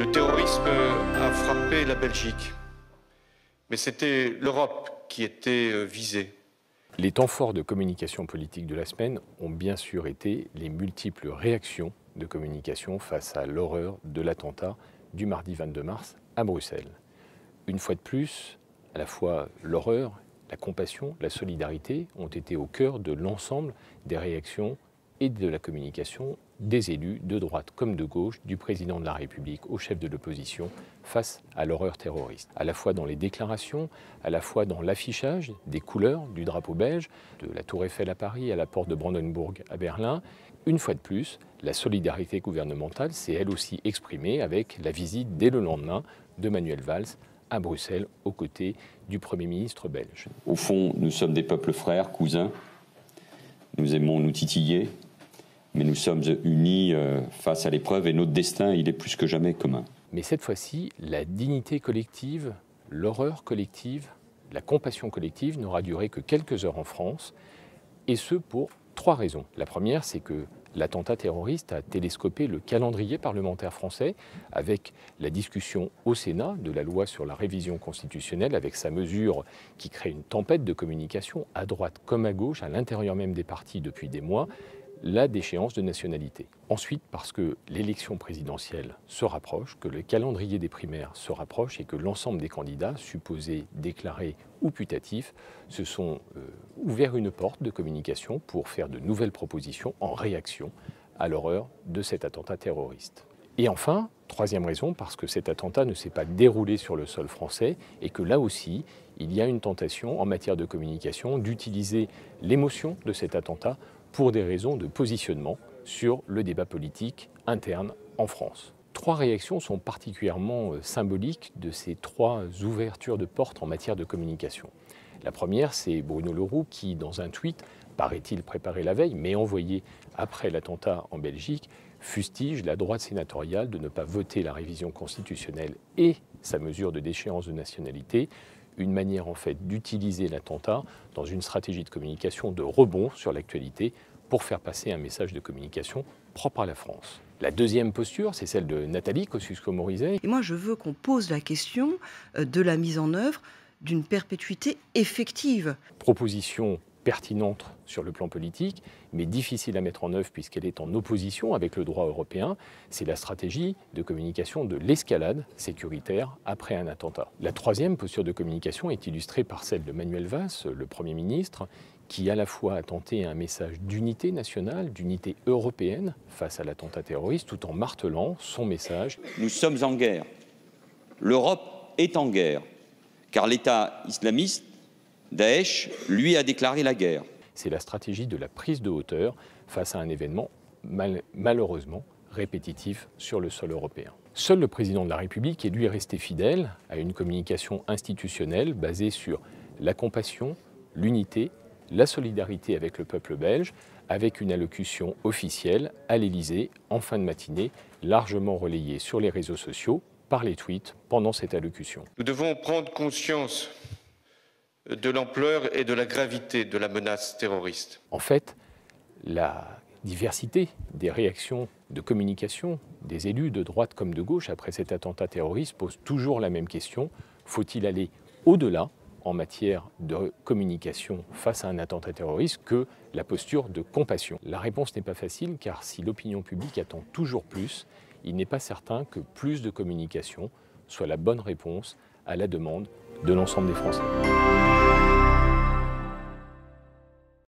Le terrorisme a frappé la Belgique, mais c'était l'Europe qui était visée. Les temps forts de communication politique de la semaine ont bien sûr été les multiples réactions de communication face à l'horreur de l'attentat du mardi 22 mars à Bruxelles. Une fois de plus, à la fois l'horreur, la compassion, la solidarité ont été au cœur de l'ensemble des réactions et de la communication des élus de droite comme de gauche, du président de la République au chef de l'opposition face à l'horreur terroriste. À la fois dans les déclarations, à la fois dans l'affichage des couleurs du drapeau belge, de la Tour Eiffel à Paris à la porte de Brandenburg à Berlin. Une fois de plus, la solidarité gouvernementale s'est elle aussi exprimée avec la visite dès le lendemain de Manuel Valls à Bruxelles aux côtés du Premier ministre belge. Au fond, nous sommes des peuples frères, cousins. Nous aimons nous titiller, mais nous sommes unis face à l'épreuve et notre destin, il est plus que jamais commun. Mais cette fois-ci, la dignité collective, l'horreur collective, la compassion collective n'aura duré que quelques heures en France, et ce pour 3 raisons. La première, c'est que l'attentat terroriste a télescopé le calendrier parlementaire français avec la discussion au Sénat de la loi sur la révision constitutionnelle, avec sa mesure qui crée une tempête de communication à droite comme à gauche, à l'intérieur même des partis depuis des mois, la déchéance de nationalité. Ensuite, parce que l'élection présidentielle se rapproche, que le calendrier des primaires se rapproche et que l'ensemble des candidats, supposés, déclarés ou putatifs, se sont ouverts une porte de communication pour faire de nouvelles propositions en réaction à l'horreur de cet attentat terroriste. Et enfin, troisième raison, parce que cet attentat ne s'est pas déroulé sur le sol français et que là aussi, il y a une tentation en matière de communication d'utiliser l'émotion de cet attentat pour des raisons de positionnement sur le débat politique interne en France. 3 réactions sont particulièrement symboliques de ces 3 ouvertures de portes en matière de communication. La première, c'est Bruno Le Roux qui, dans un tweet, paraît-il préparé la veille, mais envoyé après l'attentat en Belgique, fustige la droite sénatoriale de ne pas voter la révision constitutionnelle et sa mesure de déchéance de nationalité, une manière en fait d'utiliser l'attentat dans une stratégie de communication de rebond sur l'actualité pour faire passer un message de communication propre à la France. La deuxième posture, c'est celle de Nathalie Kosciusko-Morizet. Et moi, je veux qu'on pose la question de la mise en œuvre d'une perpétuité effective. Proposition pertinente sur le plan politique, mais difficile à mettre en œuvre puisqu'elle est en opposition avec le droit européen. C'est la stratégie de communication de l'escalade sécuritaire après un attentat. La troisième posture de communication est illustrée par celle de Manuel Valls, le Premier ministre, qui à la fois a tenté un message d'unité nationale, d'unité européenne face à l'attentat terroriste, tout en martelant son message. Nous sommes en guerre. L'Europe est en guerre, car l'État islamiste, Daesh, lui, a déclaré la guerre. C'est la stratégie de la prise de hauteur face à un événement malheureusement répétitif sur le sol européen. Seul le président de la République est lui resté fidèle à une communication institutionnelle basée sur la compassion, l'unité, la solidarité avec le peuple belge, avec une allocution officielle à l'Élysée en fin de matinée, largement relayée sur les réseaux sociaux par les tweets pendant cette allocution. Nous devons prendre conscience de l'ampleur et de la gravité de la menace terroriste. En fait, la diversité des réactions de communication des élus de droite comme de gauche après cet attentat terroriste pose toujours la même question. Faut-il aller au-delà en matière de communication face à un attentat terroriste que la posture de compassion? La réponse n'est pas facile car si l'opinion publique attend toujours plus, il n'est pas certain que plus de communication soit la bonne réponse à la demande de l'ensemble des Français.